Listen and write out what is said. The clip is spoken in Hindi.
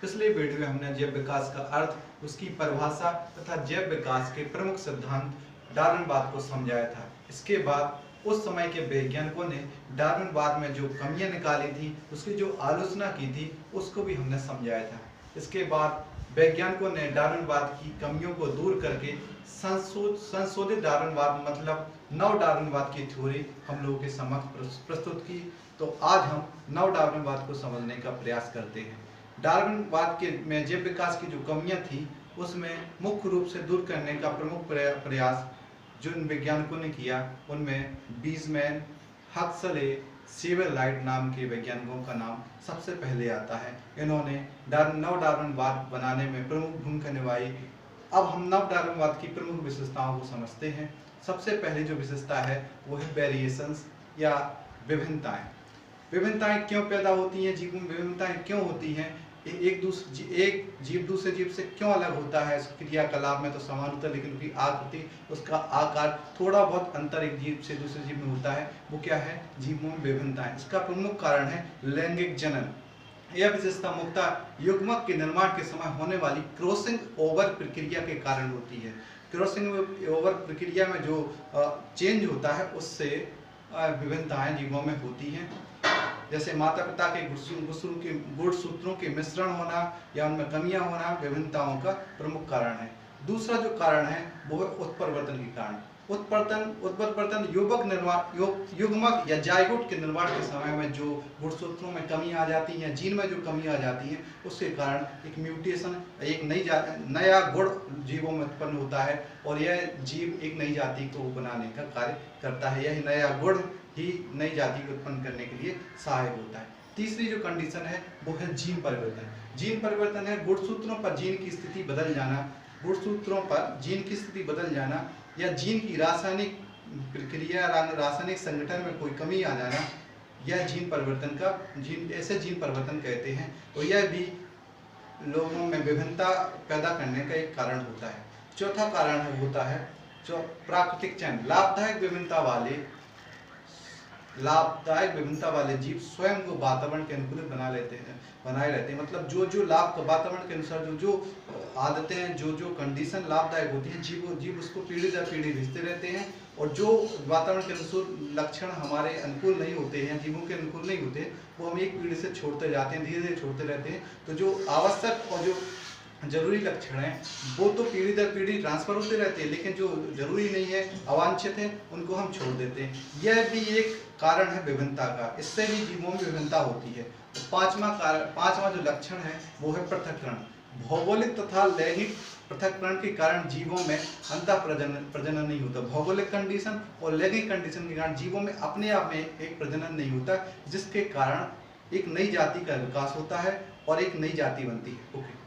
पिछले वीडियो में हमने जैव विकास का अर्थ, उसकी परिभाषा तथा जैव विकास के प्रमुख सिद्धांत डार्विनवाद को समझाया था। इसके बाद उस समय के वैज्ञानिकों ने डार्विनवाद में जो कमियां निकाली थी, उसकी जो आलोचना की थी, उसको भी हमने समझाया था। इसके बाद वैज्ञानिकों ने डार्विनवाद की कमियों को दूर करके संशोधित डार्विनवाद मतलब नव डार्विनवाद की थ्योरी हम लोगों के समक्ष प्रस्तुत की। तो आज हम नव डार्विनवाद को समझने का प्रयास करते हैं। डार्विनवाद के में जैव विकास की जो कमियां थी, उसमें मुख्य रूप से दूर करने का प्रमुख प्रयास जो इन वैज्ञानिकों ने किया, उनमें बीजमैन, हक्सले, सेवरलाइट नाम के वैज्ञानिकों का नाम सबसे पहले आता है। इन्होंने नव डार्विनवाद बनाने में प्रमुख भूमिका निभाई। अब हम नव डार्विनवाद की प्रमुख विशेषताओं को समझते हैं। सबसे पहले जो विशेषता है वो है वेरिएशंस या विभिन्नताएं। विभिन्नताएं क्यों पैदा होती हैं, जीवों में विभिन्नताएं क्यों होती हैं, एक जीव दूसरे जीव से क्यों अलग होता है। क्रियाकलाप में तो समान होता है, लेकिन उसकी आकृति, उसका आकार, थोड़ा बहुत अंतर एक जीव से दूसरे जीव में होता है। वो क्या है? जीवों में विभिन्नताएं। इसका प्रमुख कारण है लैंगिक जनन। यह विशेषता मुख्यतः युग्मक के निर्माण के समय होने वाली क्रॉसिंग ओवर प्रक्रिया के कारण होती है। क्रॉसिंग ओवर प्रक्रिया में जो चेंज होता है, उससे विभिन्नताएं जीवों में होती हैं। जैसे माता पिता के गुणसूत्रों के मिश्रण होना या उनमें कमियां होना विभिन्नताओं का प्रमुख कारण है। दूसरा जो कारण है वो है उत्परिवर्तन के कारण। उत्परिवर्तन युग्मक या जायगोट के निर्माण के समय में जो गुणसूत्रों में कमी आ जाती है, जीन में जो कमी आ जाती है, उसके कारण एक म्यूटेशन, एक नया गुण जीवों में उत्पन्न होता है और यह जीव एक नई जाति को बनाने का कार्य करता है। यह नया गुण ही नई जाति को उत्पन्न करने के लिए सहायक होता है। तीसरी जो कंडीशन है वो है जीन परिवर्तन। जीन परिवर्तन है गुणसूत्रों पर जीन की स्थिति बदल जाना, गुणसूत्रों पर जीन की स्थिति बदल जाना या जीन की रासायनिक प्रक्रिया, रासायनिक संगठन में कोई कमी आ जाना। यह जीन परिवर्तन ऐसे जीन परिवर्तन कहते हैं। तो यह भी लोगों में विभिन्नता पैदा करने का एक कारण होता है। चौथा कारण होता है जो प्राकृतिक चयन। लाभदायक विभिन्नता वाले जीव स्वयं को वातावरण के अनुकूल बनाए रहते हैं। मतलब जो लाभ वातावरण के अनुसार जो आदतें, जो कंडीशन लाभदायक होती हैं, जीव उसको पीढ़ी दर पीढ़ी भेजते रहते हैं। और जो वातावरण के अनुसार लक्षण हमारे अनुकूल नहीं होते हैं, जीवों के अनुकूल नहीं होते, वो हम एक पीढ़ी से छोड़ते जाते हैं, धीरे धीरे छोड़ते रहते हैं। तो जो आवश्यक और जो जरूरी लक्षण हैं वो तो पीढ़ी दर पीढ़ी ट्रांसफर होते रहते हैं, लेकिन जो जरूरी नहीं है, अवांछित है, उनको हम छोड़ देते हैं। यह भी एक कारण है विभिन्नता का। इससे भी जीवों में विभिन्नता होती है। तो पांचवा जो लक्षण है वो है पृथक्करण। भौगोलिक तथा लैंगिक पृथक्करण के कारण जीवों में अंतः प्रजनन नहीं होता। भौगोलिक कंडीशन और लैंगिक कंडीशन के कारण जीवों में अपने आप में एक प्रजनन नहीं होता, जिसके कारण एक नई जाति का विकास होता है और एक नई जाति बनती है। ओके।